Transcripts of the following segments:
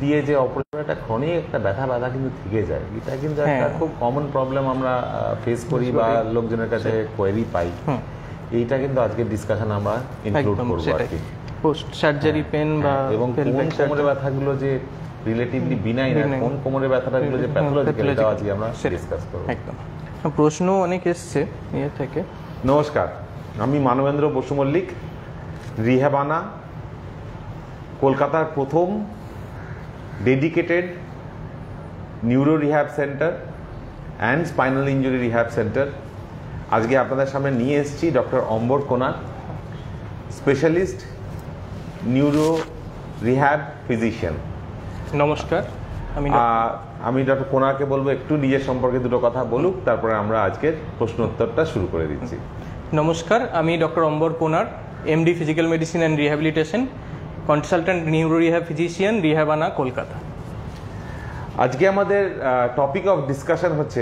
দিয়ে যে অপারেশন, একটা ক্রনিক একটা ব্যথা কিন্তু থেকে যায়, এটা কিন্তু একটা খুব কমন প্রবলেম আমরা ফেস করি বা লোকজনের কাছে কোয়েরি পাই। এইটা কিন্তু আজকের ডিসকাশন আমরা ইনক্লুড করব আর কি। পোস্ট সার্জারি পেন বা এবং কোন কোমরের ব্যথাগুলো যে রিলেটিভলি বিনাইন, কোন কোমরের ব্যথাগুলো যে প্যাথোলজিক্যাল, এটা আজকে আমরা ডিসকাস করব। একদম। প্রশ্ন অনেক এসছে ইয়ে থেকে। নমস্কার, আমি মানবেন্দ্র বসু মল্লিক, রিহ্যাবানা কলকাতার প্রথম dedicated neuro rehab centre and spinal injury rehab centre. আজকে আপনাদের সামনে নিয়ে এসেছি ডক্টর অম্বর কোনার, স্পেশালিস্ট নিউরো রিহ্যাব ফিজিশিয়ান। নমস্কার, আমি ডক্টর কোনারকে বলবো একটু নিজের সম্পর্কে দুটো কথা বলুক, তারপরে আমরা আজকের প্রশ্ন উত্তরটা শুরু করে দিচ্ছি। নমস্কার, আমি doctor Ambar Konar, MD physical medicine and rehabilitation, consultant neuro rehab physician, রিহ্যাবানা, কলকাতা। আজকে আমাদের টপিক অফ ডিসকাশন হচ্ছে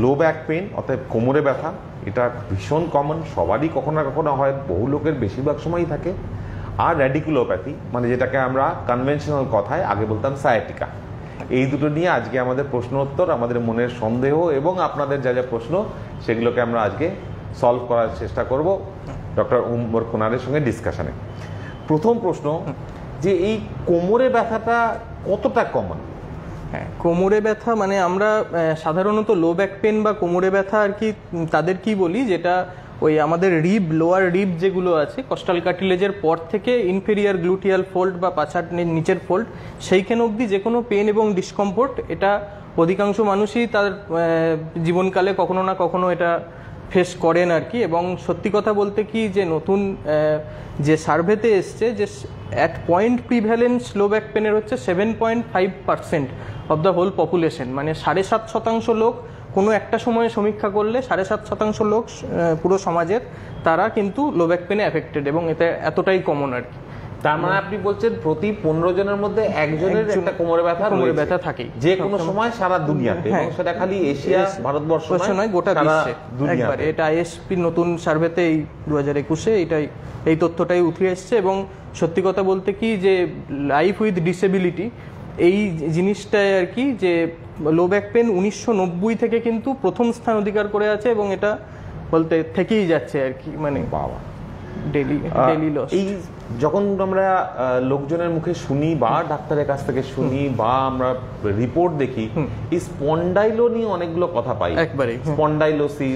লো ব্যাক পেন, অর্থাৎ কোমরে ব্যথা। এটা ভীষণ কমন, সবারই কখনো না কখনো হয়, বহু লোকের বেশিরভাগ সময়ই থাকে। আর র্যাডিকুলোপ্যাথি, মানে যেটাকে আমরা কনভেনশনাল কথায় আগে বলতাম সায়াটিকা। এই দুটো নিয়ে আজকে আমাদের প্রশ্ন উত্তর, আমাদের মনের সন্দেহ এবং আপনাদের যা যা প্রশ্ন, সেগুলোকে আমরা আজকে সলভ করার চেষ্টা করব ডক্টর অম্বর কোনারের সঙ্গে ডিসকাশনে। প্রথম প্রশ্ন, যে এই কোমরে ব্যথাটা কতটা কমন? হ্যাঁ, কোমরে ব্যথা মানে আমরা সাধারণত লো ব্যাক পেন বা কোমরে ব্যথা আর কি তাদের কি বলি, যেটা ওই আমাদের রিব, লোয়ার রিব যেগুলো আছে কস্টাল কার্টিলেজের পর থেকে ইনফেরিয়ার গ্লুটিয়াল ফোল্ড বা পাছার নিচের ফোল্ড, সেইখানে অবধি যে কোনো পেন এবং ডিসকমফোর্ট, এটা অধিকাংশ মানুষই তার জীবনকালে কখনো না কখনো এটা ফেস করেন আর কি। এবং সত্যি কথা বলতে কি, যে নতুন যে সার্ভেতে এসছে, যে at point prevalence low back পেনের হচ্ছে 7.5% অফ দ্য হোল পপুলেশন, মানে 7.5% লোক কোনো একটা সময়ে সমীক্ষা করলে 7.5% লোক পুরো সমাজের, তারা কিন্তু লো ব্যাক পেনে অ্যাফেক্টেড, এবং এটা এতটাই কমন আর কি। তার মানে আপনি বলছেন প্রতি 15 জনের মধ্যে একজনের একটা কোমরে ব্যথা থাকে, যে কোনো সময় সারা দুনিয়াতে, এবং সেটা খালি এশিয়া ভারতবর্ষ নয়, গোটা বিশ্বে একবার। এটা আইএসপি নতুন সার্ভেতে এই 2021-এ এই তথ্যটাই উঠে এসছে। এবং সত্যি কথা বলতে কি, যে লাইফ উইথ ডিসেবিলিটি এই জিনিসটাই আর কি, যে লো ব্যাক পেন 1990 থেকে কিন্তু প্রথম স্থান অধিকার করে আছে, এবং এটা বলতে থেকেই যাচ্ছে আর কি, মানে বাবা ডেইলি লস। এই যখন আমরা লোকজনের মুখে শুনি বা ডাক্তারের কাছ থেকে শুনি বা আমরা রিপোর্ট দেখি, এই স্পন্ডাইলো নিয়ে অনেকগুলো কথা পাই, একবারে স্পন্ডাইলোসিস,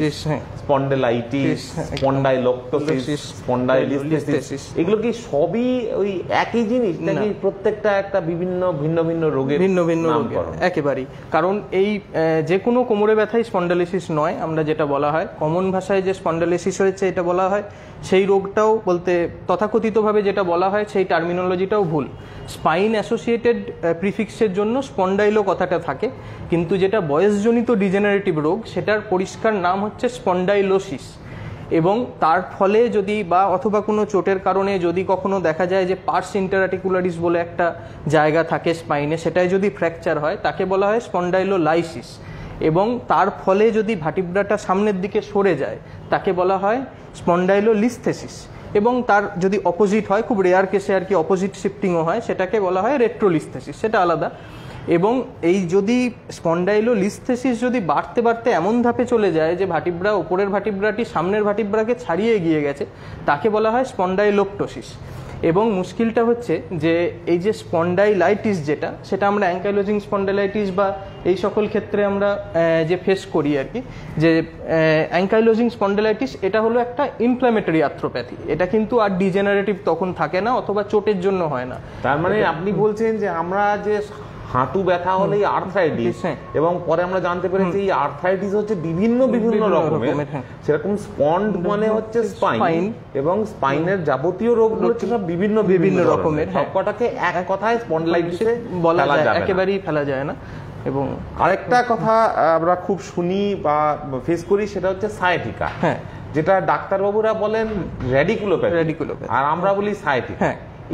স্পন্ডেলাইটিস, স্পন্ডাইলোপ্টোসিস, স্পন্ডাইলিস্থেসিস, এগুলো কি সবই ওই একই জিনিস নাকি প্রত্যেকটা একটা ভিন্ন ভিন্ন রোগের ভিন্ন নামকরণ? একেবারেই, কারণ এই যে কোনো কোমরে ব্যথাই স্পন্ডাইলিসিস নয়। আমরা যেটা বলা হয় কমন ভাষায় যে স্পন্ডাইলিসিস হয়েছে এটা বলা হয়, সেই রোগটাও বলতে তথাকথিতভাবে যেটা বলা হয় সেই টার্মিনোলজিটাও ভুল। স্পাইন অ্যাসোসিয়েটেড প্রিফিক্সের জন্য স্পন্ডাইলো কথাটা থাকে, কিন্তু যেটা বয়সজনিত ডিজেনারেটিভ রোগ সেটার পরিষ্কার নাম হচ্ছে স্পন্ডাইলোসিস। এবং তার ফলে যদি বা অথবা কোনো চোটের কারণে যদি কখনো দেখা যায় যে পার্স ইন্টারআর্টিকুলারিস বলে একটা জায়গা থাকে স্পাইনে, সেটায় যদি ফ্র্যাকচার হয় তাকে বলা হয় স্পন্ডাইলোলাইসিস। এবং তার ফলে যদি ভার্টিব্রাটা সামনের দিকে সরে যায় তাকে বলা হয় স্পন্ডাইলোলিস্থেসিস। এবং তার যদি অপোজিট হয়, খুব রেয়ার কেসে আর কি অপোজিট শিফটিংও হয়, সেটাকে বলা হয় রেট্রোলিস্থেসিস, সেটা আলাদা। এবং এই যদি স্পন্ডাইলোলিস্থেসিস যদি বাড়তে বাড়তে এমন ধাপে চলে যায় যে ভার্টিব্রা, ওপরের ভার্টিব্রাটি সামনের ভার্টিব্রাকে ছাড়িয়ে এগিয়ে গেছে, তাকে বলা হয় স্পন্ডাইলোপ্টোসিস। এবং মুশকিলটা হচ্ছে যে এই যে স্পন্ডাইলাইটিস যেটা, সেটা আমরা অ্যাঙ্কাইলোজিং স্পন্ডাইলাইটিস বা এই সকল ক্ষেত্রে আমরা যে ফেস করি আর কি, যে অ্যাঙ্কাইলোজিং স্পন্ডাইলাইটিস এটা হলো একটা ইনফ্ল্যামেটরি আর্থ্রোপ্যাথি, এটা কিন্তু আর ডিজেনারেটিভ তখন থাকে না, অথবা চোটের জন্য হয় না। তার মানে আপনি বলছেন যে আমরা যে হাঁটু ব্যথা হলেই আর্থ্রাইটিস, এবং পরে আমরা জানতে পেরেছি এই আর্থ্রাইটিস হচ্ছে বিভিন্ন রকমের, সেরকম স্পন্ড মানে হচ্ছে স্পাইন, এবং স্পাইনের যাবতীয় রোগগুলো হচ্ছে সব বিভিন্ন রকমের, সবকটাকে এক কথায় স্পন্ডাইলাইটিসে বলা যায়, একেবারেই ফেলা যায় না। এবং আরেকটা কথা আমরা খুব শুনি বা ফেস করি, সেটা হচ্ছে সায়াটিকা, যেটা ডাক্তারবাবুরা বলেন র্যাডিকুলোপ্যাথি, আর আমরা বলি সায়াটিকা।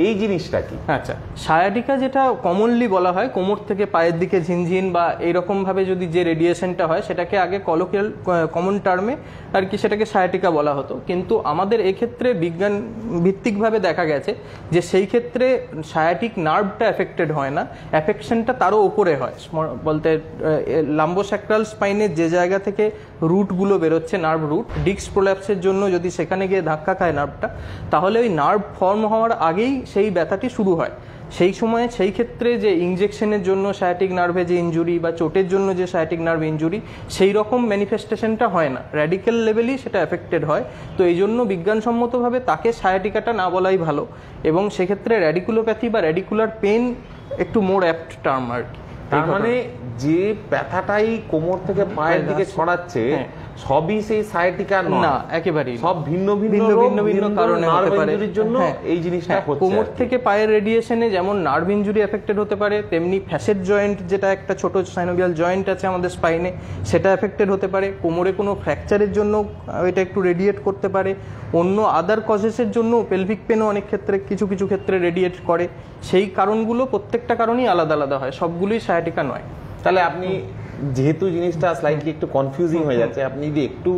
এই জিনিসটা কি? আচ্ছা, সায়াটিকা যেটা কমনলি বলা হয় কোমর থেকে পায়ের দিকে ঝিনঝিন বা এইরকম ভাবে যদি যে রেডিয়েশনটা হয় সেটাকে আগে কলোকিয়াল কমন টার্মে আর কি সেটাকে সায়াটিকা বলা হতো, কিন্তু আমাদের এক্ষেত্রে বিজ্ঞান ভিত্তিকভাবে দেখা গেছে যে সেই ক্ষেত্রে সায়াটিক নার্ভটা এফেক্টেড হয় না, এফেকশনটা তারও উপরে হয়। বলতে লাম্বোস্যাক্রাল স্পাইনের যে জায়গা থেকে রুটগুলো বেরোচ্ছে, নার্ভ রুট, ডিস্ক প্রোল্যাপসের জন্য যদি সেখানে গিয়ে ধাক্কা খায় নার্ভটা, তাহলে ওই নার্ভ ফর্ম হওয়ার আগেই সেই ব্যথাটি শুরু হয়। সেই সময়ে সেই ক্ষেত্রে যে ইনজেকশনের জন্য সায়াটিক নার্ভে যে ইনজুরি বা চোটের জন্য যে সায়াটিক নার্ভ ইনজুরি, সেই রকম ম্যানিফেস্টেশনটা হয় না, র্যাডিক্যাল লেভেলই সেটা এফেক্টেড হয়। তো এই জন্য বিজ্ঞানসম্মতভাবে তাকে সায়াটিকাটা না বলাই ভালো, এবং সেক্ষেত্রে র্যাডিকুলোপ্যাথি বা র্যাডিকুলার পেন একটু মোর অ্যাপ্ট টার্ম আর কি। তার মানে যে ব্যথাটাই কোমর থেকে পায়ের দিকে ছড়াচ্ছে সবই সেই সায়াটিকা না, একেবারেই সব ভিন্ন ভিন্ন কারণে হতে পারে। জন্য এই জিনিসটা হচ্ছে। কোমর থেকে পায়ের রেডিয়েশনে যেমন নার্ভ ইনজুরি এফেক্টেড হতে পারে, তেমনি ফ্যাসেট জয়েন্ট, যেটা একটা ছোট সাইনোভিয়াল জয়েন্ট আছে আমাদের স্পাইনে, সেটা এফেক্টেড হতে পারে। কোমরে কোনো ফ্র্যাকচারের জন্য এটা একটু রেডিয়েট করতে পারে। অন্য আদার কজেসের জন্য পেলভিক পেনও অনেক ক্ষেত্রে কিছু কিছু ক্ষেত্রে রেডিয়েট করে। সেই কারণগুলো প্রত্যেকটা কারণই আলাদা আলাদা হয়, সবগুলোই সায়াটিকা নয়। তাহলে আপনি যেহেতু জিনিসটা স্লাইটলি একটু কনফিউজিং হয়ে যাচ্ছে, আপনি যদি একটু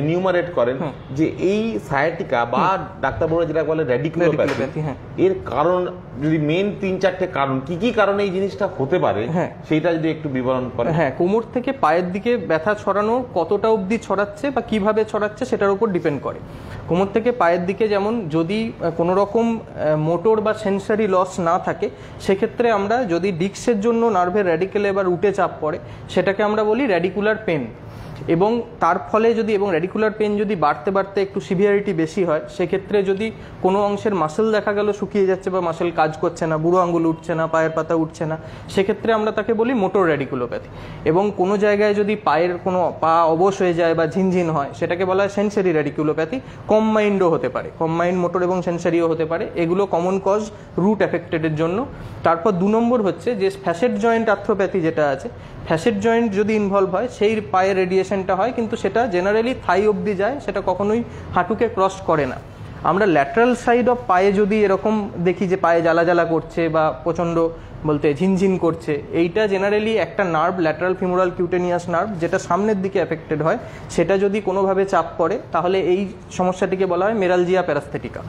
এনিউমারেট করেন যে এই সায়াটিকা বা ডাক্তারবাবুরা যেটা বলে র্যাডিকুলোপ্যাথি, এর কারণ যদি মেন 3-4টে কারণ কি কি কারণে এই জিনিসটা হতে পারে সেইটা যদি একটু বিবরণ করেন। হ্যাঁ, কোমর থেকে পায়ের দিকে ব্যথা ছড়ানো কতটা অবধি ছড়াচ্ছে বা কিভাবে ছড়াচ্ছে সেটার উপর ডিপেন্ড করে। কোমর থেকে পায়ের দিকে যেমন যদি কোনো রকম মোটর বা সেন্সারি লস না থাকে, সেক্ষেত্রে আমরা যদি ডিস্কের জন্য নার্ভের র্যাডিকেলে বা রুটে চাপ পড়ে, সেটাকে আমরা বলি র্যাডিকুলার পেন। এবং তার ফলে যদি র্যাডিকুলার পেন যদি বাড়তে বাড়তে একটু সিভিয়ারিটি বেশি হয়, সেক্ষেত্রে যদি কোনো অংশের মাসেল দেখা গেল শুকিয়ে যাচ্ছে বা মাসেল কাজ করছে না, বুড়ো আঙুল উঠছে না, পায়ের পাতা উঠছে না, সেক্ষেত্রে আমরা তাকে বলি মোটর র্যাডিকুলোপ্যাথি। এবং কোনো জায়গায় যদি পায়ের কোনো পা অবশ হয়ে যায় বা ঝিনঝিন হয়, সেটাকে বলা হয় সেন্সারি র্যাডিকুলোপ্যাথি। কম্বাইন্ডও হতে পারে, কম্বাইন্ড মোটর এবং সেন্সারিও হতে পারে। এগুলো কমন কজ রুট এফেক্টেডের জন্য। তারপর 2 নম্বর হচ্ছে যে ফ্যাসেট জয়েন্ট আর্থ্রোপ্যাথি যেটা আছে, ফ্যাসেট জয়েন্ট যদি ইনভলভ হয়, সেই পায়ের রেডিয়েশনটা হয়, কিন্তু সেটা জেনারেলি থাই অবধি যায়, সেটা কখনোই হাঁটুকে ক্রস করে না। আমরা ল্যাটারাল সাইড অফ পায়ে যদি এরকম দেখি যে পায়ে জ্বালা জ্বালা করছে বা প্রচণ্ড বলতে ঝিনঝিন করছে, এইটা জেনারেলি একটা nerve, lateral femoral cutaneous nerve, যেটা সামনের দিকে এফেক্টেড হয়, সেটা যদি কোনোভাবে চাপ পড়ে, তাহলে এই সমস্যাটিকে বলা হয় মেরালজিয়া প্যারাস্থেটিকা।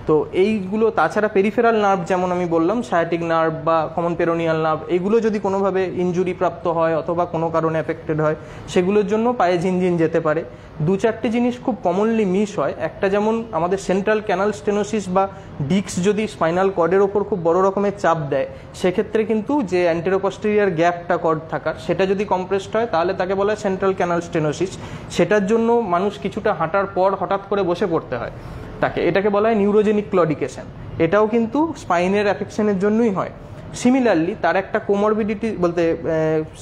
তো এইগুলো তাছাড়া পেরিফেরাল নার্ভ, যেমন আমি বললাম সায়াটিক নার্ভ বা কমন পেরোনিয়াল নার্ভ, এগুলো যদি কোনোভাবে ইনজুরি প্রাপ্ত হয় অথবা কোনো কারণে এফেক্টেড হয়, সেগুলোর জন্য পায়ে ঝিনঝিন যেতে পারে। 2-4টে জিনিস খুব কমনলি মিস হয়। একটা যেমন আমাদের সেন্ট্রাল ক্যানাল স্টেনোসিস বা ডিস্ক যদি স্পাইনাল কর্ডের ওপর খুব বড় রকমের চাপ দেয়, সেক্ষেত্রে কিন্তু যে অ্যান্টেরোপস্টেরিয়ার গ্যাপটা কর্ড থাকার, সেটা যদি কম্প্রেসড হয়, তাহলে তাকে বলা হয় সেন্ট্রাল ক্যানাল স্টেনোসিস। সেটার জন্য মানুষ কিছুটা হাঁটার পর হঠাৎ করে বসে পড়তে হয় তাকে, এটাকে বলা হয় নিউরোজেনিক ক্লডিকেশন। এটাও কিন্তু স্পাইনের অ্যাফেকশনের জন্যই হয়। সিমিলারলি তার একটা কোমরবিডিটি বলতে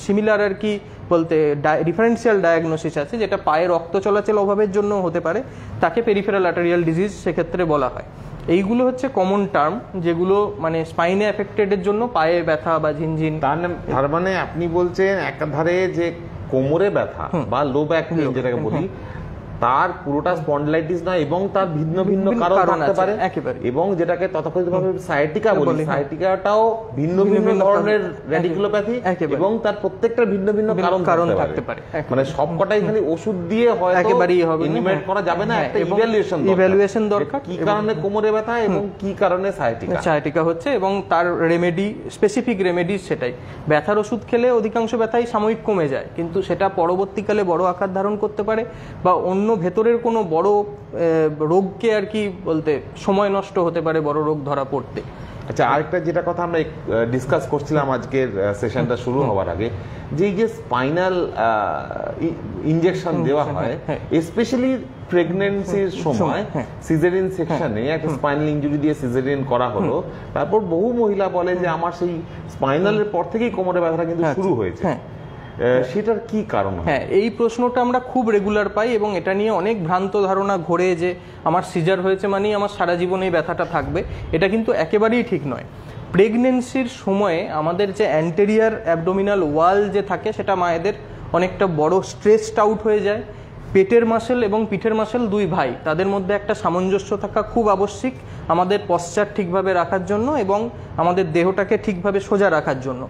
সিমিলার আর কি বলতে ডিফারেন্সিয়াল ডায়াগনোসিস আছে, যেটা পায়ে রক্ত চলাচল অভাবের জন্য হতে পারে, তাকে পেরিফেরাল আর্টেরিয়াল ডিজিজ সেক্ষেত্রে বলা হয়। এইগুলো হচ্ছে কমন টার্ম, যেগুলো মানে স্পাইনে এফেক্টেডের জন্য পায়ে ব্যথা বা ঝিনঝিন। তার মানে আপনি বলছেন একাধারে যে কোমরে ব্যথা বা লো ব্যাক পেইন যেটাকে বলি, তার পুরোটা স্পন্ডিলাইটিস নয়, এবং তার ভিন্ন ভিন্ন কারণ থাকতে পারে, এবং যেটাকে তথাকথিতভাবে সায়াটিকা বলি, সায়াটিকাটাও ভিন্ন ভিন্ন ধরনের র্যাডিকুলোপ্যাথি, এবং তার প্রত্যেকটা ভিন্ন ভিন্ন কারণ থাকতে পারে। মানে সবকটাই খালি ওষুধ দিয়ে হয়তো একেবারেই হবে ইনিমেট করা যাবে না, একটা ইভ্যালুয়েশন দরকার, কি কারণে কোমরে ব্যথা এবং কি কারণে সায়াটিকা হচ্ছে, এবং তার রেমেডি, স্পেসিফিক রেমেডি সেটাই। ব্যথার ওষুধ খেলে অধিকাংশ ব্যথাই সাময়িক কমে যায়, কিন্তু সেটা পরবর্তীকালে বড় আকার ধারণ করতে পারে বা অন্য ভেতরের কোনো বড় রোগকে আর কি বলতে সময় নষ্ট হতে পারে বড় রোগ ধরা পড়তে। আচ্ছা, আরেকটা যেটা কথা আমরা ডিসকাস করছিলাম আজকের সেশনটা শুরু হওয়ার আগে, যে এই যে স্পাইনাল ইনজেকশন দেওয়া হয়, স্পেশালি প্রেগন্যান্সির সময় সিজারিয়ান সেকশনে একটা স্পাইনাল ইনজুরি দিয়ে সিজারিয়ান করা হলো, তারপর বহু মহিলা বলে যে আমার সেই স্পাইনালের পর থেকেই কোমরে ব্যথাটা কিন্তু শুরু হয়েছে, সেটার কি কারণ? হ্যাঁ, এই প্রশ্নটা আমরা খুব রেগুলার পাই, এবং এটা নিয়ে অনেক ভ্রান্ত ধারণা ঘোরে যে আমার সিজার হয়েছে মানেই আমার সারা জীবন এই ব্যথাটা থাকবে। এটা কিন্তু একেবারেই ঠিক নয়। প্রেগনেন্সির সময়ে আমাদের যে অ্যান্টেরিয়ার অ্যাবডোমিনাল ওয়াল যে থাকে, সেটা মায়েদের অনেকটা বড় স্ট্রেসড আউট হয়ে যায়। পেটের মাসেল এবং পিঠের মাসেল দুই ভাই, তাদের মধ্যে একটা সামঞ্জস্য থাকা খুব আবশ্যিক আমাদের পশ্চাৎ ঠিকভাবে রাখার জন্য এবং আমাদের দেহটাকে ঠিকভাবে সোজা রাখার জন্য।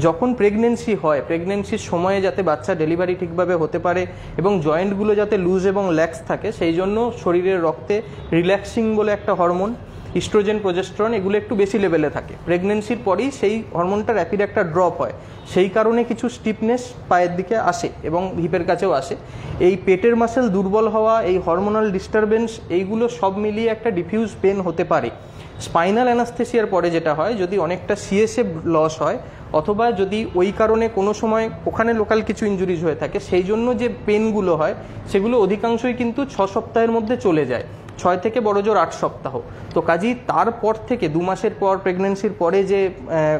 যখন প্রেগনেন্সি হয়, প্রেগনেন্সির সময়ে যাতে বাচ্চা ডেলিভারি ঠিকভাবে হতে পারে এবং জয়েন্টগুলো যাতে লুজ এবং ল্যাক্স থাকে, সেই জন্য শরীরের রক্তে রিল্যাক্সিং বলে একটা হরমোন, ইস্ট্রোজেন, প্রোজেস্টেরন, এগুলো একটু বেশি লেভেলে থাকে। প্রেগনেন্সির পরেই সেই হরমোনটা র্যাপিড একটা ড্রপ হয়, সেই কারণে কিছু স্টিফনেস পায়ের দিকে আসে এবং হিপের কাছেও আসে। এই পেটের মাসেল দুর্বল হওয়া, এই হরমোনাল ডিস্টারবেন্স, এইগুলো সব মিলিয়ে একটা ডিফিউজ পেন হতে পারে। স্পাইনাল অ্যানাস্থেসিয়ার পরে যেটা হয়, যদি অনেকটা সিএসএফ লস হয় অথবা যদি ওই কারণে কোনো সময় ওখানে লোকাল কিছু ইনজুরিজ হয়ে থাকে, সেই জন্য যে পেনগুলো হয় সেগুলো অধিকাংশই কিন্তু 6 সপ্তাহের মধ্যে চলে যায়, 6 থেকে বড় জোর 8 সপ্তাহ। তো কাজেই তারপর থেকে 2 মাসের পর প্রেগনেন্সির পরে যে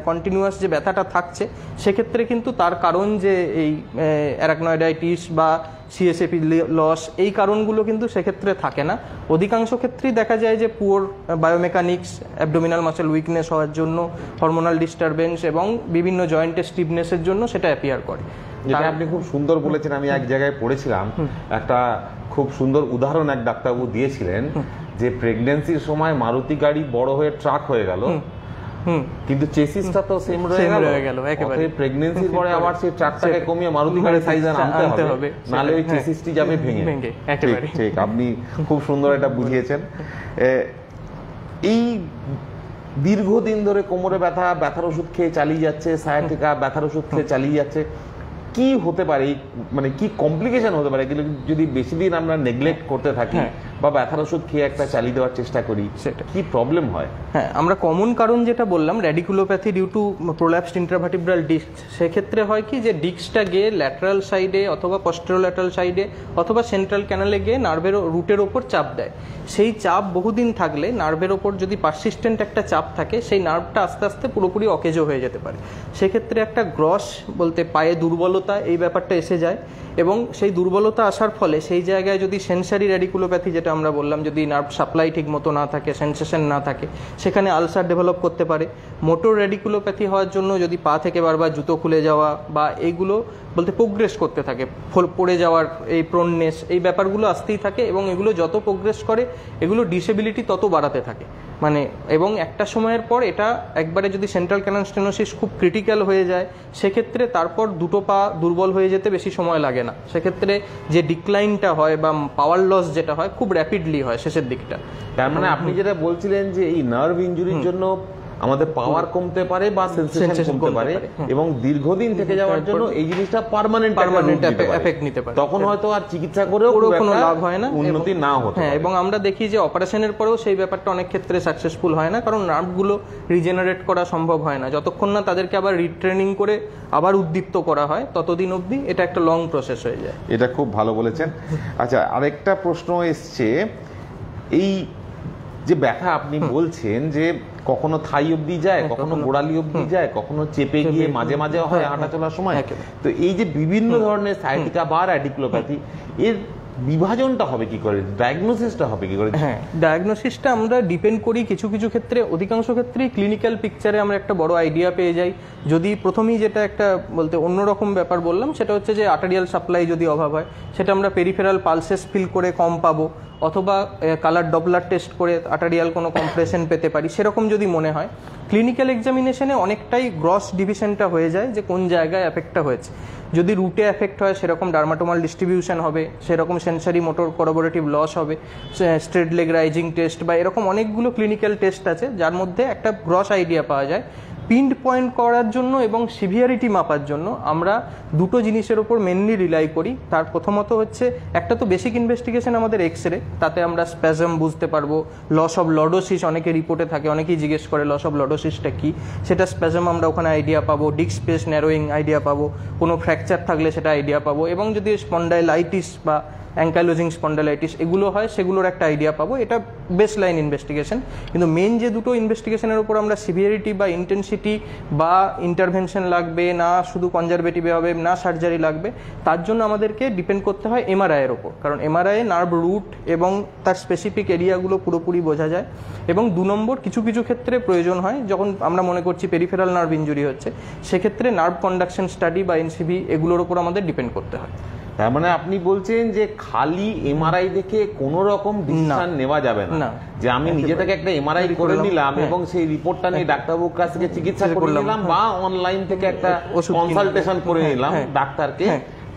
কন্টিনিউয়াস যে ব্যথাটা থাকছে, সেক্ষেত্রে কিন্তু তার কারণ যে এই অ্যারাকনয়েডাইটিস বা সিএসএফ লস, এই কারণগুলো কিন্তু সেক্ষেত্রে থাকে না। অধিকাংশ ক্ষেত্রেই দেখা যায় যে poor biomechanics, abdominal muscle weakness হওয়ার জন্য, হরমোনাল ডিস্টারবেন্স এবং বিভিন্ন জয়েন্টের স্টিফনেসের জন্য সেটা অ্যাপিয়ার করে। যেটা আপনি খুব সুন্দর বলেছেন, আমি এক জায়গায় পড়েছিলাম, একটা খুব সুন্দর উদাহরণ এক ডাক্তারবাবু দিয়েছিলেন যে প্রেগন্যান্সির সময় মারুতি গাড়ি বড় হয়ে ট্রাক হয়ে গেল, কিন্তু চেসিসটা তো সেম রয়ে গেল। একেবারে প্রেগন্যান্সির পরে আবার সেই ট্রাকটাকে কমিয়ে মারুতি গাড়ির সাইজে আনতে হবে, নালে ওই চেসিসটি যাবে ভেঙে। ঠিক, আপনি খুব সুন্দর এটা বুঝিয়েছেন। এই দীর্ঘদিন ধরে কোমরে ব্যথার ওষুধ খেয়ে চালিয়ে যাচ্ছে, সায়াটিকা ব্যথার ওষুধ খেয়ে চালিয়ে যাচ্ছে, কি হতে পারে, মানে কি কমপ্লিকেশন হতে পারে এগুলো যদি বেশি দিন আমরা নেগলেক্ট করতে থাকি বা ব্যথার ওষুধ খেয়ে একটা চালিয়ে দেওয়ার চেষ্টা করি, সেটা কি প্রবলেম হয়? হ্যাঁ, আমরা কমন কারণ যেটা বললাম র্যাডিকুলোপ্যাথি ডিউ টু প্রোল্যাপসড ইন্ট্রাভার্টিব্রাল ডিস্ক, সেক্ষেত্রে হয় কি যে ডিস্কটা গিয়ে ল্যাটারাল সাইডে অথবা পস্টেরোল্যাটারাল সাইডে অথবা সেন্ট্রাল ক্যানালে গিয়ে নার্ভের রুটের ওপর চাপ দেয়। সেই চাপ বহুদিন থাকলে নার্ভের ওপর যদি পারসিস্টেন্ট একটা চাপ থাকে, সেই নার্ভটা আস্তে আস্তে পুরোপুরি অকেজো হয়ে যেতে পারে। সেক্ষেত্রে একটা গ্রস বলতে পায়ে দুর্বলতা, এই ব্যাপারটা এসে যায় এবং সেই দুর্বলতা আসার ফলে সেই জায়গায় যদি সেন্সারি র্যাডিকুলোপ্যাথি যেটা আমরা বললাম, যদি নার্ভ সাপ্লাই ঠিক মতো না থাকে, সেন্সেশন না থাকে, সেখানে আলসার ডেভেলপ করতে পারে। মোটর র্যাডিকুলোপ্যাথি হওয়ার জন্য যদি পা থেকে বারবার জুতো খুলে যাওয়া বা এইগুলো বলতে প্রোগ্রেস করতে থাকে, পড়ে যাওয়ার এই প্রোননেস, এই ব্যাপারগুলো আসতেই থাকে এবং এগুলো যত প্রোগ্রেস করে এগুলো ডিসেবিলিটি তত বাড়াতে থাকে। মানে এবং একটা সময়ের পর এটা একবারে যদি সেন্ট্রাল ক্যানাল স্টেনোসিস খুব ক্রিটিক্যাল হয়ে যায়, সেক্ষেত্রে তারপর দুটো পা দুর্বল হয়ে যেতে বেশি সময় লাগে না। সেক্ষেত্রে যে ডিক্লাইনটা হয় বা পাওয়ার লস যেটা হয় খুব র্যাপিডলি হয় শেষের দিকটা। তার মানে আপনি যেটা বলছিলেন যে এই নার্ভ ইনজুরির জন্য আমাদের পাওয়ার কমতে পারে বা সেন্সেশন কমতে পারে এবং দীর্ঘদিন থেকে যাওয়ার জন্য এই জিনিসটা পার্মানেন্ট এফেক্ট নিতে পারে, তখন হয়তো আর চিকিৎসা করেও কোনো লাভ হয় না, উন্নতি না হতে। হ্যাঁ, এবং আমরা দেখি যে অপারেশনের পরেও সেই ব্যাপারটা অনেক ক্ষেত্রে সাকসেসফুল হয় না, কারণ নার্ভগুলো রিজেনারেট করা সম্ভব হয় না। যতক্ষণ না তাদেরকে আবার রিট্রেনিং করে আবার উদ্দীপ্ত করা হয়, ততদিন অবধি এটা একটা লং প্রসেস হয়ে যায়। এটা খুব ভালো বলেছেন। আচ্ছা, আরেকটা প্রশ্ন এসছে, এই যে ব্যথা আপনি বলছেন যে কখনো থাই অবধি যায়, কখনো গোড়ালি অবধি যায়, কখনো চেপে গিয়ে মাঝে মাঝে হয় হাঁটা চলার সময়, তো এই যে বিভিন্ন ধরনের সায়াটিকা বা র্যাডিকুলোপ্যাথি, এর বিভাজনটা হবে কি করে, ডায়াগনোসিসটা হবে কি করে? হ্যাঁ, ডায়াগনোসিসটা আমরা ডিপেন্ড করি কিছু কিছু ক্ষেত্রে, অধিকাংশ ক্ষেত্রেই ক্লিনিক্যাল পিকচারে আমরা একটা বড় আইডিয়া পেয়ে যাই। যদি প্রথমেই যেটা একটা বলতে অন্যরকম ব্যাপার বললাম, সেটা হচ্ছে যে আর্টারিয়াল সাপ্লাই যদি অভাব হয়, সেটা আমরা পেরিফেরাল পালসেস ফিল করে কম পাবো, অথবা কালার ডপলার টেস্ট করে আর্টারিয়াল কোনো কম্প্রেশন পেতে পারি, সেরকম যদি মনে হয়। ক্লিনিক্যাল এক্সামিনেশনে অনেকটাই গ্রস ডিভিশনটা হয়ে যায় যে কোন জায়গায় এফেক্টটা হয়েছে। যদি রুটে এফেক্ট হয়, সেরকম ডার্মাটোমাল ডিস্ট্রিবিউশন হবে, সেরকম সেন্সারি মোটর করোবোরেটিভ লস হবে, স্ট্রেট লেগ রাইজিং টেস্ট বা এরকম অনেকগুলো ক্লিনিক্যাল টেস্ট আছে, যার মধ্যে একটা গ্রস আইডিয়া পাওয়া যায়। পিন্ট পয়েন্ট করার জন্য এবং সিভিয়ারিটি মাপার জন্য আমরা দুটো জিনিসের ওপর মেনলি রিলাই করি। তার প্রথমত হচ্ছে একটা তো বেসিক ইনভেস্টিগেশন আমাদের এক্সরে, তাতে আমরা স্প্যাজম বুঝতে পারবো, লস অফ লডোসিস অনেকে রিপোর্টে থাকে, অনেকেই জিজ্ঞেস করে লস অফ লডোসিসটা কি, সেটা স্প্যাজম আমরা ওখানে আইডিয়া পাবো, ডিস্ক স্পেস ন্যারোয়িং আইডিয়া পাবো, কোনো ফ্র্যাকচার থাকলে সেটা আইডিয়া পাবো, এবং যদি স্পন্ডাইলাইটিস বা অ্যাঙ্কাইলোজিং স্পন্ডালাইটিস এগুলো হয়, সেগুলোর একটা আইডিয়া পাবো। এটা বেস লাইন ইনভেস্টিগেশন। কিন্তু মেন যে দুটো ইনভেস্টিগেশনের উপর আমরা সিভিয়ারিটি বা ইন্টেন্সিটি বা ইন্টারভেনশন লাগবে না, শুধু কনজারভেটিভে হবে না, সার্জারি লাগবে, তার জন্য আমাদেরকে ডিপেন্ড করতে হয় এমআরআইয়ের ওপর, কারণ এমআরআইয়ে নার্ভ রুট এবং তার স্পেসিফিক এরিয়াগুলো পুরোপুরি বোঝা যায়। এবং 2 নম্বর, কিছু কিছু ক্ষেত্রে প্রয়োজন হয় যখন আমরা মনে করছি পেরিফেরাল নার্ভ ইনজুরি হচ্ছে, সেক্ষেত্রে নার্ভ কন্ডাকশন স্টাডি বা এনসিবি এগুলোর ওপর আমাদের ডিপেন্ড করতে হয়। তার মানে আপনি বলছেন যে খালি এমআরআই দেখে কোনো রকম ডিসিশন নেওয়া যাবে না, যে আমি নিজে থেকে একটা এমআরআই করে নিলাম এবং সেই রিপোর্টটা নিয়ে ডাক্তারবাবুর কাছ থেকে চিকিৎসা করে নিলাম বা অনলাইন থেকে একটা কনসালটেশন করে নিলাম ডাক্তারকে,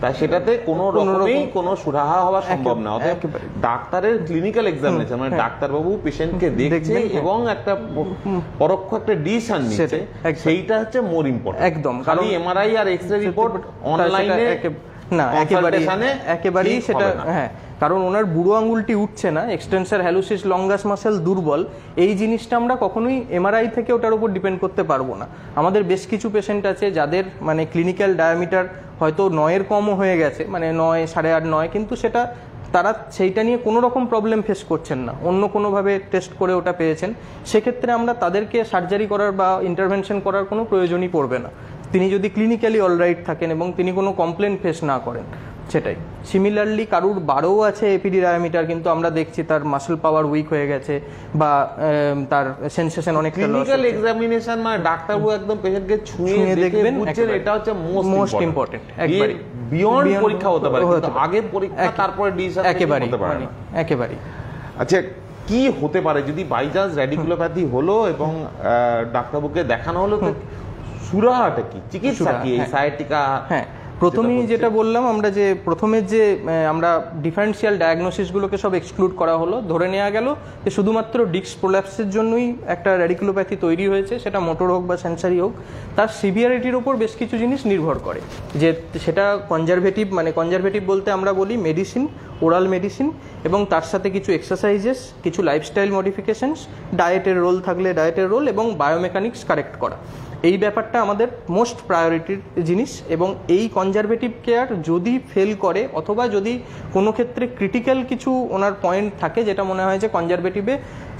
তাই সেটাতে কোনো রকমেই কোনো সুরাহা হওয়া সম্ভব না। অতএব ডাক্তারের ক্লিনিক্যাল এক্সামিনেশন মানে ডাক্তারবাবু পেশেন্টকে দেখছে এবং একটা পরোক্ষ একটা ডিসিশন নিচ্ছে, সেইটা হচ্ছে মোর ইম্পর্টেন্ট। একদম, খালি এমআরআই আর এক্সরে রিপোর্ট অনলাইনে না, একেবারেই সেটা, হ্যাঁ, কারণ ওনার বুড়ো আঙুলটি উঠছে না, এক্সটেন্সর হ্যালুসিস লঙ্গাস মাসেল দুর্বল, এই জিনিসটা আমরা কখনোই এমআরআই থেকে ওটার উপর ডিপেন্ড করতে পারবো না। আমাদের বেশ কিছু পেশেন্ট আছে যাদের মানে ক্লিনিক্যাল ডায়ামিটার হয়তো 9-এর কমও হয়ে গেছে, মানে 9, 8.5, 9, কিন্তু সেটা তারা সেইটা নিয়ে কোনো রকম প্রবলেম ফেস করছেন না, অন্য কোনোভাবে টেস্ট করে ওটা পেয়েছেন, সেক্ষেত্রে আমরা তাদেরকে সার্জারি করার বা ইন্টারভেনশন করার কোনো প্রয়োজনই পড়বে না, তিনি যদি ক্লিনিক্যালি অলরাইট থাকেন এবং তিনি কোনো কমপ্লেন ফেস না করেন। সেটাই সিমিলারলি কারুর 12 আছে এপিডি ডায়ামিটার, কিন্তু আমরা দেখছি তার মাসল পাওয়ার উইক হয়ে গেছে বা তার সেন্সেশন অনেক ক্লিনিক্যাল এক্সামিনেশন মানে ডাক্তারবাবু একদম পেশেন্টকে ছুঁয়ে দেখবেন, বুঝছেন এটা হচ্ছে মোস্ট ইম্পর্টেন্ট। একবারে বিয়ন্ড পরীক্ষা হতে পারে, কিন্তু আগে পরীক্ষা তারপরে ডিসিশন হতে পারে না। একেবারে। আচ্ছা, কি হতে পারে যদি বাই চান্স রেডিকুলোপ্যাথি হলো এবং ডাক্তারবাবুকে দেখানো হলো, তো সুরাহাটা কি, চিকিৎসা কি এই সায়াটিকা? হ্যাঁ, প্রথমেই যেটা বললাম আমরা, যে প্রথমে যে আমরা ডিফারেন্সিয়াল ডায়াগনোসিসগুলোকে সব এক্সক্লুড করা হলো, ধরে নেওয়া গেল যে শুধুমাত্র ডিস্ক প্রোল্যাপসের জন্যই একটা রেডিকুলোপ্যাথি তৈরি হয়েছে, সেটা মোটর হোক বা সেন্সারি হোক, তার সিভিয়ারিটির ওপর বেশ কিছু জিনিস নির্ভর করে, যে সেটা কনজারভেটিভ, মানে কনজারভেটিভ বলতে আমরা বলি মেডিসিন, ওরাল মেডিসিন, এবং তার সাথে কিছু এক্সারসাইজেস, কিছু লাইফস্টাইল মডিফিকেশনস, ডায়েটের রোল থাকলে ডায়েটের রোল, এবং বায়োমেকানিক্স কারেক্ট করা, এই ব্যাপারটা আমাদের মোস্ট প্রায়োরিটির জিনিস। এবং এই কনজারভেটিভ কেয়ার যদি ফেল করে অথবা যদি কোনো ক্ষেত্রে ক্রিটিক্যাল কিছু ওনার পয়েন্ট থাকে যেটা মনে হয় যে কনজারভেটিভে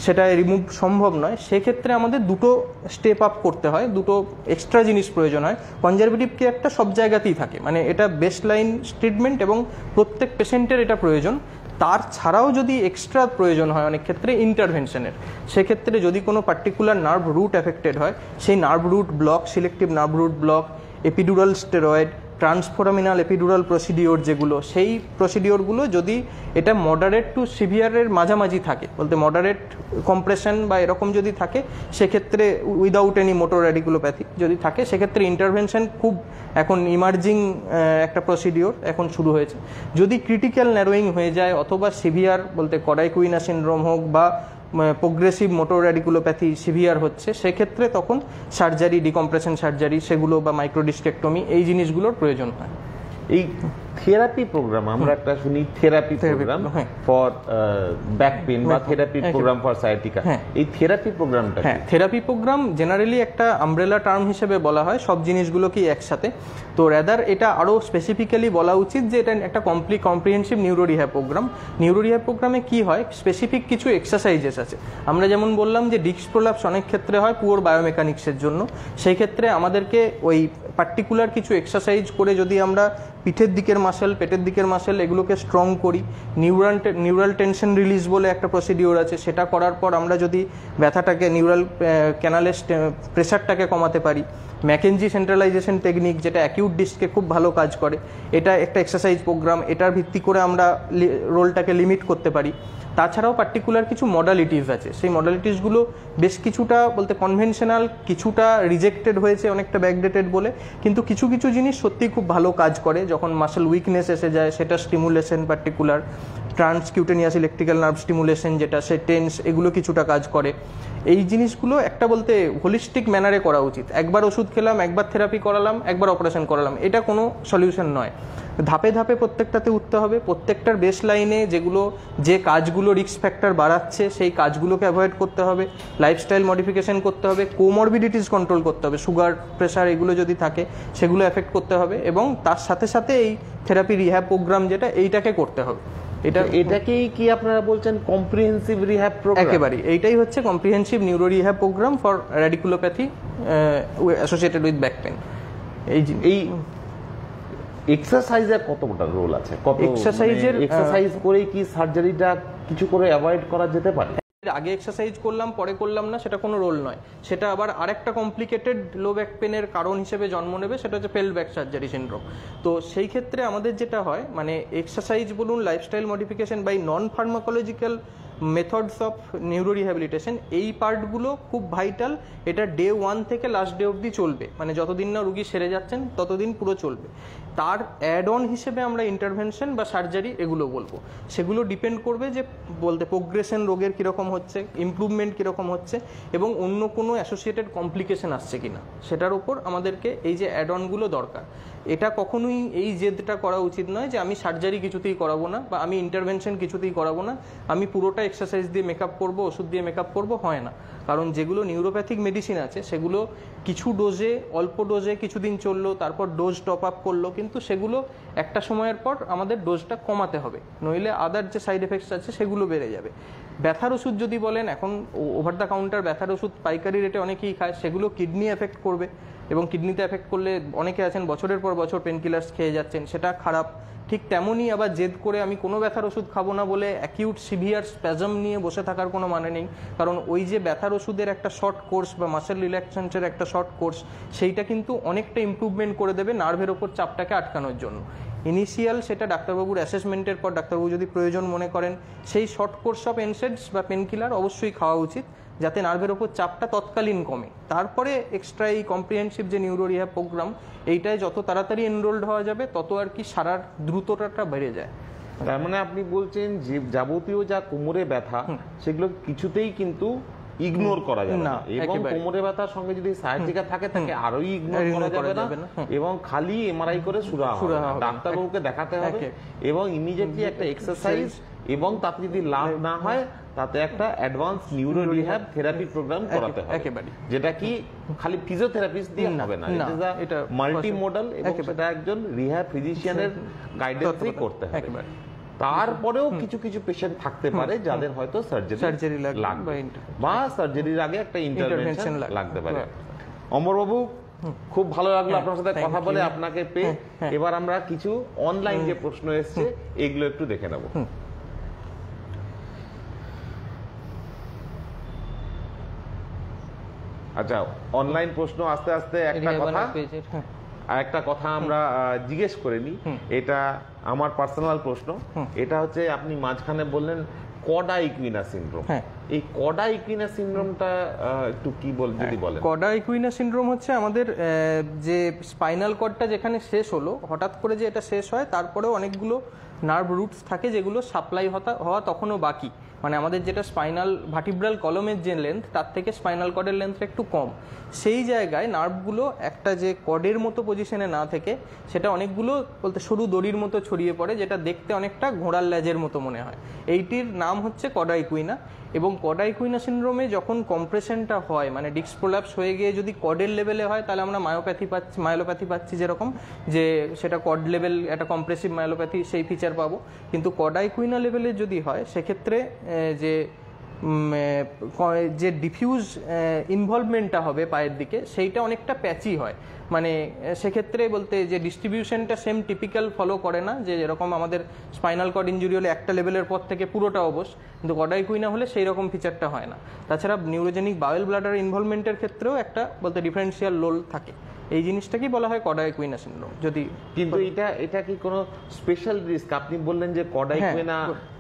সেটা রিমুভ সম্ভব নয়, সেক্ষেত্রে আমাদের দুটো স্টেপ আপ করতে হয়, দুটো এক্সট্রা জিনিস প্রয়োজন হয়। কনজারভেটিভ কেয়ারটা সব জায়গাতেই থাকে, মানে এটা বেস্ট লাইন ট্রিটমেন্ট এবং প্রত্যেক পেশেন্টের এটা প্রয়োজন। তার ছাড়াও যদি এক্সট্রা প্রয়োজন হয় অনেক ক্ষেত্রে ইন্টারভেনশনের, সেক্ষেত্রে যদি কোনো পার্টিকুলার নার্ভ রুট এফেক্টেড হয়, সেই nerve root block, selective nerve root block, epidural steroid, transforaminal epidural procedure, যেগুলো সেই প্রসিডিওরগুলো যদি এটা মডারেট টু সিভিয়ারের মাঝামাঝি থাকে, বলতে মডারেট কম্প্রেশন বা এরকম যদি থাকে, সেক্ষেত্রে উইদাউট এনি মোটর রেডিকুলোপ্যাথি যদি থাকে, সেক্ষেত্রে ইন্টারভেনশন খুব এখন ইমার্জিং একটা প্রসিডিওর এখন শুরু হয়েছে। যদি ক্রিটিক্যাল ন্যারোয়িং হয়ে যায় অথবা সিভিয়ার, বলতে কডাইকুইনা সিনড্রোম হোক বা প্রোগ্রেসিভ মোটর রেডিকুলোপ্যাথি সিভিয়ার হচ্ছে, সেক্ষেত্রে তখন সার্জারি, ডিকম্প্রেশন সার্জারি সেগুলো বা মাইক্রোডিস্টেক্টমি, এই জিনিসগুলোর প্রয়োজন হয়। এই থেরাপি প্রোগ্রাম আমরা একটা শুনি, therapy programme for back pain বা থেরাপি প্রোগ্রাম ফর সায়াটিকা, এই থেরাপি প্রোগ্রামটা? হ্যাঁ, থেরাপি প্রোগ্রাম জেনারেলি একটা আমব্রেলা টার্ম হিসেবে বলা হয় সব জিনিসগুলো কি একসাথে, তো রেদার এটা আরও স্পেসিফিক্যালি বলা উচিত যে এটা একটা comprehensive neuro rehab programme. Neuro rehab প্রোগ্রামে কি হয়, স্পেসিফিক কিছু এক্সারসাইজেস আছে। আমরা যেমন বললাম যে ডিস্ক প্রোল্যাপস অনেক ক্ষেত্রে হয় পুয়ার বায়োমেকানিক্সের জন্য, সেই ক্ষেত্রে আমাদেরকে ওই পার্টিকুলার কিছু এক্সারসাইজ করে যদি আমরা পিঠের দিকের মাসেল, পেটের দিকের মাসেল এগুলোকে স্ট্রং করি, নিউরাল টেনশন রিলিজ বলে একটা প্রসিডিওর আছে, সেটা করার পর আমরা যদি ব্যথাটাকে, নিউরাল ক্যানালের প্রেশারটাকে কমাতে পারি, ম্যাকেনজি সেন্ট্রালাইজেশন টেকনিক যেটা অ্যাকিউট ডিস্কে খুব ভালো কাজ করে, এটা একটা এক্সারসাইজ প্রোগ্রাম, এটার ভিত্তি করে আমরা রোলটাকে লিমিট করতে পারি। তাছাড়াও পার্টিকুলার কিছু মডালিটিস আছে, সেই মডালিটিসগুলো বেশ কিছুটা, বলতে কনভেনশনাল, কিছুটা রিজেক্টেড হয়েছে, অনেকটা ব্যাকডেটেড বলে, কিন্তু কিছু কিছু জিনিস সত্যিই খুব ভালো কাজ করে। যখন মাসেল উইকনেস এসে যায়, সেটা stimulation, particular ট্রান্সকিউটেনিয়াস electrical nerve stimulation যেটা, সে টেন্স, এগুলো কিছুটা কাজ করে। এই জিনিসগুলো একটা, বলতে হোলিস্টিক ম্যানারে করা উচিত। একবার ওষুধ খেলাম, একবার থেরাপি করালাম, একবার অপারেশন করালাম, এটা কোনো সলিউশন নয়। ধাপে ধাপে প্রত্যেকটাতে উঠতে হবে, প্রত্যেকটার বেস লাইনে যেগুলো, যে কাজগুলো রিস্ক ফ্যাক্টর বাড়াচ্ছে সেই কাজগুলোকে অ্যাভয়েড করতে হবে, লাইফস্টাইল মডিফিকেশন করতে হবে, কোমরবিডিটিস কন্ট্রোল করতে হবে, সুগার, প্রেশার এগুলো যদি থাকে সেগুলো এফেক্ট করতে হবে, এবং তার সাথে সাথে এই থেরাপি রিহ্যাব প্রোগ্রাম যেটা, এইটাকে করতে হবে। এটাকেই কি আপনারা বলছেন কম্প্রিহেনসিভ রিহ্যাব প্রোগ্রাম? একেবারে, এইটাই হচ্ছে comprehensive neuro rehab programme for radiculopathy associated with back pain. এই এক্সারসাইজের কতটা রোল আছে? এক্সারসাইজ করেই কি সার্জারিটা কিছু করে অ্যাভয়েড করা যেতে পারে? আগে এক্সারসাইজ করলাম পরে করলাম না সেটা কোনো রোল নয়, সেটা আবার আরেকটা কমপ্লিকেটেড লো ব্যাক পেনের কারণ হিসেবে জন্ম নেবে, সেটা হচ্ছে ফেল্ড ব্যাক সার্জারি সিনড্রোম। তো সেই ক্ষেত্রে আমাদের যেটা হয় মানে এক্সারসাইজ বলুন, lifestyle modification by non pharmacological methods of neuro rehabilitation, এই পার্টগুলো খুব ভাইটাল। এটা ডে 1 থেকে লাস্ট ডে অবধি চলবে, মানে যতদিন না রুগী সেরে যাচ্ছেন ততদিন পুরো চলবে। তার অ্যাড অন হিসেবে আমরা ইন্টারভেনশন বা সার্জারি এগুলো বলবো। সেগুলো ডিপেন্ড করবে যে বলতে প্রোগ্রেশন রোগের কীরকম হচ্ছে, ইমপ্রুভমেন্ট কীরকম হচ্ছে এবং অন্য কোনো অ্যাসোসিয়েটেড কমপ্লিকেশন আসছে কিনা, সেটার উপর আমাদেরকে এই যে অ্যাড অনগুলো দরকার। এটা কখনোই এই জেদটা করা উচিত নয় যে আমি সার্জারি কিছুতেই করাবো না বা আমি ইন্টারভেনশন কিছুতেই করাবো না, আমি পুরোটা এক্সারসাইজ দিয়ে মেকআপ করবো, ওষুধ দিয়ে মেকআপ করবো, হয় না। কারণ যেগুলো নিউরোপ্যাথিক মেডিসিন আছে সেগুলো কিছু ডোজে, অল্প ডোজে কিছুদিন চললো, তারপর ডোজ টপ আপ করলো, কিন্তু সেগুলো একটা সময়ের পর আমাদের ডোজটা কমাতে হবে, নইলে আদার যে সাইড এফেক্টস আছে সেগুলো বেড়ে যাবে। ব্যথার ওষুধ যদি বলেন, এখন ওভার দ্য কাউন্টার ব্যথার ওষুধ পাইকারি রেটে অনেকেই খায়, সেগুলো কিডনি এফেক্ট করবে এবং কিডনিতে এফেক্ট করলে অনেকে আছেন বছরের পর বছর পেনকিলার্স খেয়ে যাচ্ছেন, সেটা খারাপ। ঠিক তেমনই আবার জেদ করে আমি কোনো ব্যথার ওষুধ খাবো না বলে অ্যাকিউট সিভিয়ার স্প্যাজম নিয়ে বসে থাকার কোনো মানে নেই, কারণ ওই যে ব্যথার ওষুধের একটা শর্ট কোর্স বা মাসেল রিল্যাক্সেন্সের একটা শর্ট কোর্স, সেইটা কিন্তু অনেকটা ইমপ্রুভমেন্ট করে দেবে নার্ভের ওপর চাপটাকে আটকানোর জন্য। ইনিশিয়াল সেটা ডাক্তারবাবুর অ্যাসেসমেন্টের পর ডাক্তারবাবু যদি প্রয়োজন মনে করেন সেই শর্ট কোর্স অফ এনসেডস বা পেনকিলার অবশ্যই খাওয়া উচিত, যাতে নার্ভের ওপর চাপটা তৎকালীন কমে। তারপরে এক্সট্রা এই কম্প্রিহেনসিভ যে নিউরো রিহ্যাব প্রোগ্রাম, এইটায় যত তাড়াতাড়ি এনরোলড হওয়া যাবে তত আর কি সারার দ্রুততাটা বেড়ে যায়। তার মানে আপনি বলছেন যে যাবতীয় যা কোমরে ব্যথা সেগুলো কিছুতেই কিন্তু ইগনোর করা যাবে না, এবং কোমরে ব্যথার সঙ্গে যদি সায়াটিকা থাকে তাকে আরোই ইগনোর করা যাবে না, এবং খালি এমআরআই করে সুরা হবে, ডাক্তারবাবুকে দেখাতে হবে এবং ইমিডিয়েটলি একটা এক্সারসাইজ, এবং তাতে যদি লাভ না হয় তাতে একটা advance neuro rehab therapy programme করাতে হবে, যেটা কি খালি ফিজিওথেরাপিস্ট দিয়ে হবে না, এটা মাল্টি মডাল, এবং সেটা একজন রিহ্যাব ফিজিশিয়ানের গাইডেন্সেই করতে হবে। তারপরেও কিছু কিছু পেশেন্ট থাকতে পারে যাদের হয়তো সার্জারি লাগবে বা সার্জারির আগে একটা ইন্টারভেনশন লাগতে পারে। অমরবাবু, খুব ভালো লাগলো আপনার সাথে কথা বলে, আপনাকে পেয়ে। এবার আমরা কিছু অনলাইন যে প্রশ্ন এসছে এগুলো একটু দেখে নেব। আচ্ছা, অনলাইন প্রশ্ন আস্তে আস্তে একটা কথা আমরা জিজ্ঞেস করে নিই, এটা আমার পার্সোনাল প্রশ্ন। এটা হচ্ছে আপনি মাঝখানে বললেন কডা ইকুইনা সিনড্রোম, এই কডা ইকুইনা সিনড্রোমটা একটু কি যদি বলেন। কডা ইকুইনা সিনড্রোম হচ্ছে আমাদের যে স্পাইনাল কর্ডটা যেখানে শেষ হলো, হঠাৎ করে যে এটা শেষ হয়, তারপরেও অনেকগুলো নার্ভ রুটস থাকে যেগুলো সাপ্লাই হওয়া তখনও বাকি, মানে আমাদের যেটা স্পাইনাল ভার্টিব্রাল কলমের যে লেন্থ তার থেকে স্পাইনাল কর্ডের লেন্থটা একটু কম, সেই জায়গায় নার্ভগুলো একটা যে কর্ডের মতো পজিশনে না থেকে সেটা অনেকগুলো বলতে সরু দড়ির মতো ছড়িয়ে পড়ে, যেটা দেখতে অনেকটা ঘোড়ার ল্যাজের মতো মনে হয়। এইটির নাম হচ্ছে কডা ইকুইনা। এবং কডা ইকুইনা সিনড্রোমে যখন কম্প্রেশনটা হয়, মানে ডিস্ক প্রোল্যাপস হয়ে গিয়ে যদি কর্ডের লেভেলে হয়, তাহলে আমরা মায়োপ্যাথি পাচ্ছি যেরকম, যে সেটা কর্ড লেভেল একটা কম্প্রেসিভ মায়োপ্যাথি সেই ফিচার পাবো। কিন্তু কডা ইকুইনা লেভেলে যদি হয় সেক্ষেত্রে যে ডিফিউজ ইনভলভমেন্টটা হবে পায়ের দিকে, সেইটা অনেকটা প্যাচি হয়, মানে সেক্ষেত্রে বলতে যে ডিস্ট্রিবিউশনটা সেম টিপিক্যাল ফলো করে না, যে যেরকম আমাদের স্পাইনাল কর্ড ইঞ্জুরি হলে একটা লেভেলের পর থেকে পুরোটা অবশ, কিন্তু কডা ইকুইনা হলে সেই রকম ফিচারটা হয় না। তাছাড়া নিউরোজেনিক বাওয়েল ব্লাডার ইনভলভমেন্টের ক্ষেত্রেও একটা বলতে ডিফারেন্সিয়াল রোল থাকে, এই জিনিসটাকেই বলা হয় কডা ইকুইনা সিনড্রোম। যদি কিন্তু এটা কি কোনো স্পেশাল রিস্ক? আপনি বললেন যে কডা ইকুইনা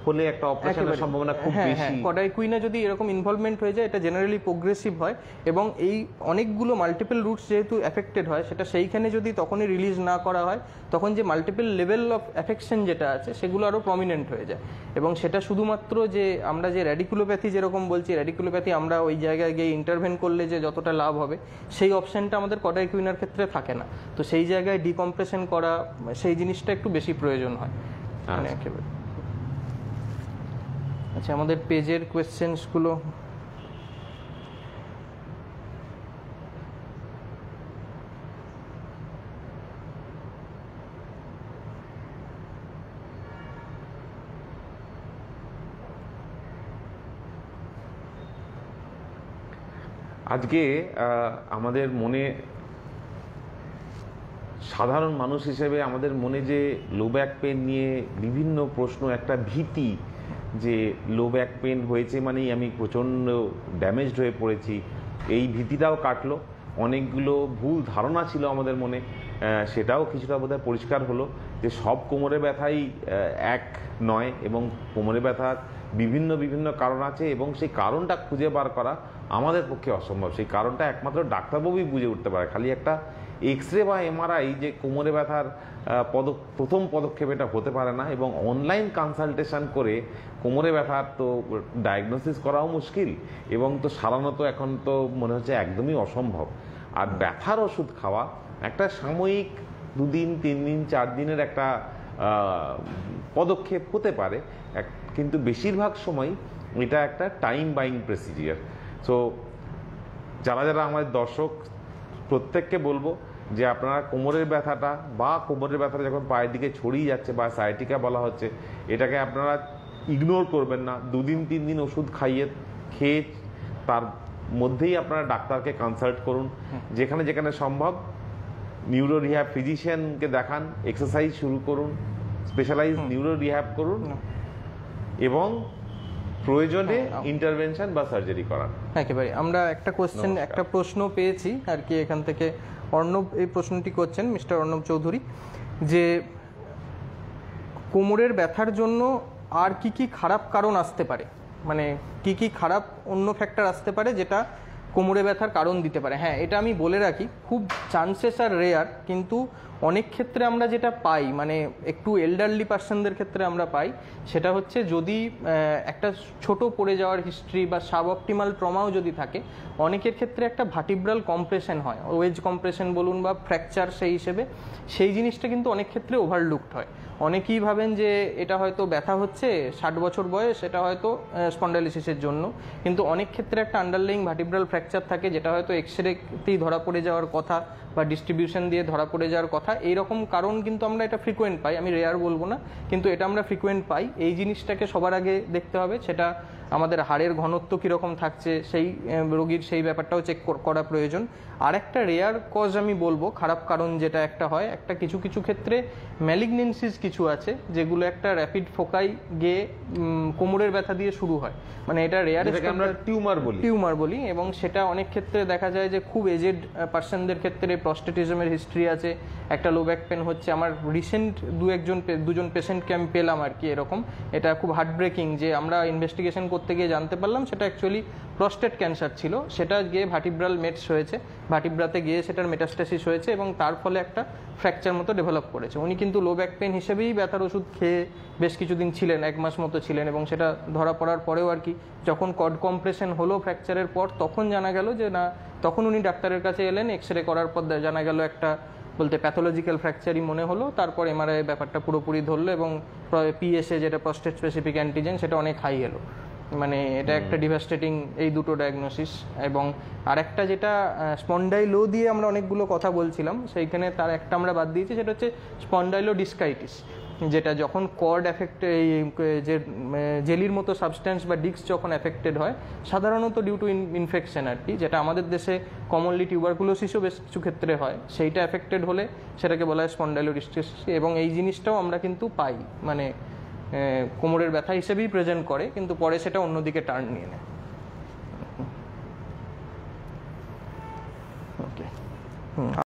হলে একটা অপারেশনের সম্ভাবনা খুব বেশি। কডা ইকুইনা যদি এরকম ইনভলভমেন্ট হয়ে যায়, এটা জেনারেলি প্রোগ্রেসিভ হয়, এবং এই অনেকগুলো মাল্টিপল রুটস যেহেতু এফেক্টেড হয়, সেটা সেইখানে যদি তখনই রিলিজ না করা হয়, তখন যে মাল্টিপল লেভেল অফ এফেকশন যেটা আছে সেগুলো আরও প্রমিনেন্ট হয়ে যায়। এবং সেটা শুধুমাত্র যে আমরা যে র্যাডিকুলোপ্যাথি যেরকম বলছি, র্যাডিকুলোপ্যাথি আমরা ওই জায়গায় গিয়ে ইন্টারভেন করলে যে যতটা লাভ হবে, সেই অপশনটা আমাদের কডা ইকুইনার ক্ষেত্রে থাকে না। তো সেই জায়গায় ডিকম্প্রেশন করা, সেই জিনিসটা একটু বেশি প্রয়োজন হয়, মানে একেবারে। আচ্ছা, আমাদের পেজের কোয়েশ্চেন্সগুলো আজকে আমাদের মনে, সাধারণ মানুষ হিসেবে আমাদের মনে যে লো ব্যাক পেন নিয়ে বিভিন্ন প্রশ্ন, একটা ভীতি যে লো ব্যাক পেন হয়েছে মানেই আমি প্রচণ্ড ড্যামেজড হয়ে পড়েছি, এই ভীতিটাও কাটলো। অনেকগুলো ভুল ধারণা ছিল আমাদের মনে, সেটাও কিছুটা বোধহয় পরিষ্কার হলো যে সব কোমরে ব্যথাই এক নয়, এবং কোমরে ব্যথার বিভিন্ন বিভিন্ন কারণ আছে, এবং সেই কারণটা খুঁজে বার করা আমাদের পক্ষে অসম্ভব। সেই কারণটা একমাত্র ডাক্তারবাবুই বুঝে উঠতে পারে। খালি একটা এক্স রে বা এমআরআই যে কোমরে ব্যথার প্রথম পদক্ষেপ এটা হতে পারে না, এবং অনলাইন কনসালটেশন করে কোমরে ব্যথার তো ডায়াগনোসিস করাও মুশকিল, এবং তো সারানো তো এখন তো মনে হচ্ছে একদমই অসম্ভব। আর ব্যথার ওষুধ খাওয়া একটা সাময়িক 2 দিন 3 দিন 4 দিনের একটা পদক্ষেপ হতে পারে, কিন্তু বেশিরভাগ সময় এটা একটা টাইম বাইং প্রসিজিয়ার। সো যারা যারা আমাদের দর্শক, প্রত্যেককে বলবো যে আপনারা কোমরের ব্যথাটা বা কোমরের ব্যথাটা যখন পায়ের দিকে ছড়িয়ে যাচ্ছে বা সায়াটিকা বলা হচ্ছে, এটাকে আপনারা ইগনোর করবেন না। 2 দিন 3 দিন ওষুধ খেয়ে তার মধ্যেই আপনারা ডাক্তারকে কনসাল্ট করুন। যেখানে যেখানে সম্ভব নিউরো রিহ্যাব ফিজিশিয়ানকে দেখান, এক্সারসাইজ শুরু করুন, স্পেশালাইজ নিউরো রিহ্যাব করুন, এবং প্রয়োজনে ইন্টারভেনশন বা সার্জারি করান। একেবারে। আমরা একটা প্রশ্ন পেয়েছি আর কি এখান থেকে, অর্ণব এই প্রশ্নটি করছেন, মিস্টার অর্ণব চৌধুরী, যে কোমরের ব্যথার জন্য আর কি কি খারাপ কারণ আসতে পারে, মানে কি কি খারাপ অন্য ফ্যাক্টর আসতে পারে যেটা কোমরে ব্যথার কারণ দিতে পারে। হ্যাঁ, এটা আমি বলে রাখি, খুব চান্সেস আর রেয়ার, কিন্তু অনেক ক্ষেত্রে আমরা যেটা পাই, মানে একটু এল্ডারলি পার্সনদের ক্ষেত্রে আমরা পাই, সেটা হচ্ছে যদি একটা ছোট পড়ে যাওয়ার হিস্ট্রি বা সাব অপটিমাল ট্রমাও যদি থাকে, অনেকের ক্ষেত্রে একটা ভার্টিব্রাল কম্প্রেশন হয়, ওয়েজ কম্প্রেশন বলুন বা ফ্র্যাকচার, সেই হিসেবে সেই জিনিসটা কিন্তু অনেক ক্ষেত্রে ওভারলুকড হয়। অনেকেই ভাবেন যে এটা হয়তো ব্যথা হচ্ছে 60 বছর বয়স, এটা হয়তো স্পন্ডাইলিসিসের জন্য, কিন্তু অনেক ক্ষেত্রে একটা আন্ডারলাইং ভার্টিব্রাল ফ্র্যাকচার থাকে, যেটা হয়তো এক্সরেতেই ধরা পড়ে যাওয়ার কথা বা ডিস্ট্রিবিউশন দিয়ে ধরা পড়ে যাওয়ার কথা। এইরকম কারণ কিন্তু আমরা এটা ফ্রিকোয়েন্ট পাই, আমি রেয়ার বলবো না, কিন্তু এটা আমরা ফ্রিকোয়েন্ট পাই। এই জিনিসটাকে সবার আগে দেখতে হবে, সেটা আমাদের হাড়ের ঘনত্ব কীরকম থাকছে, সেই রোগীর সেই ব্যাপারটাও চেক করা প্রয়োজন। আর একটা রেয়ার কজ আমি বলবো, খারাপ কারণ যেটা একটা হয়, একটা কিছু কিছু ক্ষেত্রে ম্যালিগনেন্সিস কিছু আছে, যেগুলো একটা র্যাপিড ফোকাই গিয়ে কোমরের ব্যথা দিয়ে শুরু হয়, মানে এটা রেয়ারেস্ট আমরা টিউমার বলি, এবং সেটা অনেক ক্ষেত্রে দেখা যায় যে খুব এজেড পার্সনদের ক্ষেত্রে প্রস্টেটিজমের হিস্ট্রি আছে, একটা লো ব্যাক পেন হচ্ছে। আমার রিসেন্ট দুজন পেশেন্টকে আমি পেলাম আর কি এরকম, এটা খুব হার্টব্রেকিং যে আমরা ইনভেস্টিগেশন করতে গিয়ে জানতে পারলাম সেটা অ্যাকচুয়ালি প্রস্টেট ক্যান্সার ছিল, সেটা গিয়ে ভার্টিব্রাল মেটস হয়েছে, ভার্টিব্রাতে গিয়ে সেটার মেটাস্টাসিস হয়েছে, এবং তার ফলে একটা ফ্র্যাকচার মতো ডেভেলপ করেছে। উনি কিন্তু লো ব্যাক পেন হিসেবেই ব্যথার ওষুধ খেয়ে বেশ কিছুদিন ছিলেন, 1 মাস মতো ছিলেন, এবং সেটা ধরা পড়ার পরেও আর কি যখন কর্ড কম্প্রেশন হলো ফ্র্যাকচারের পর, তখন জানা গেল যে না, তখন উনি ডাক্তারের কাছে এলেন, এক্সরে করার পর জানা গেল একটা বলতে প্যাথোলজিক্যাল ফ্র্যাকচারই মনে হলো। তারপর এমআরআই ব্যাপারটা পুরোপুরি ধরলো, এবং পিএসএ যেটা প্রস্টেট স্পেসিফিক অ্যান্টিজেন, সেটা অনেক হাই এলো। মানে এটা একটা ডিভাস্টেটিং এই দুটো ডায়াগনোসিস। এবং আরেকটা যেটা স্পন্ডাইলো দিয়ে আমরা অনেকগুলো কথা বলছিলাম, সেইখানে তার একটা আমরা বাদ দিয়েছি, সেটা হচ্ছে স্পন্ডাইলো ডিসকাইটিস, যেটা যখন কর্ড এফেক্টে এই যে জেলির মতো সাবস্ট্যান্স বা ডিস্ক যখন এফেক্টেড হয়, সাধারণত ডিউ টু ইনফেকশন আর কি, যেটা আমাদের দেশে কমনলি টিউবারকুলোসিসও বেশ কিছু ক্ষেত্রে হয়, সেইটা এফেক্টেড হলে সেটাকে বলা হয় স্পন্ডাইলোডিসকাইটিস। এবং এই জিনিসটাও আমরা কিন্তু পাই, মানে কোমরের ব্যথা হিসেবেই প্রেজেন্ট করে, কিন্তু পরে সেটা অন্যদিকে টার্ন নিয়ে নেয়। ওকে।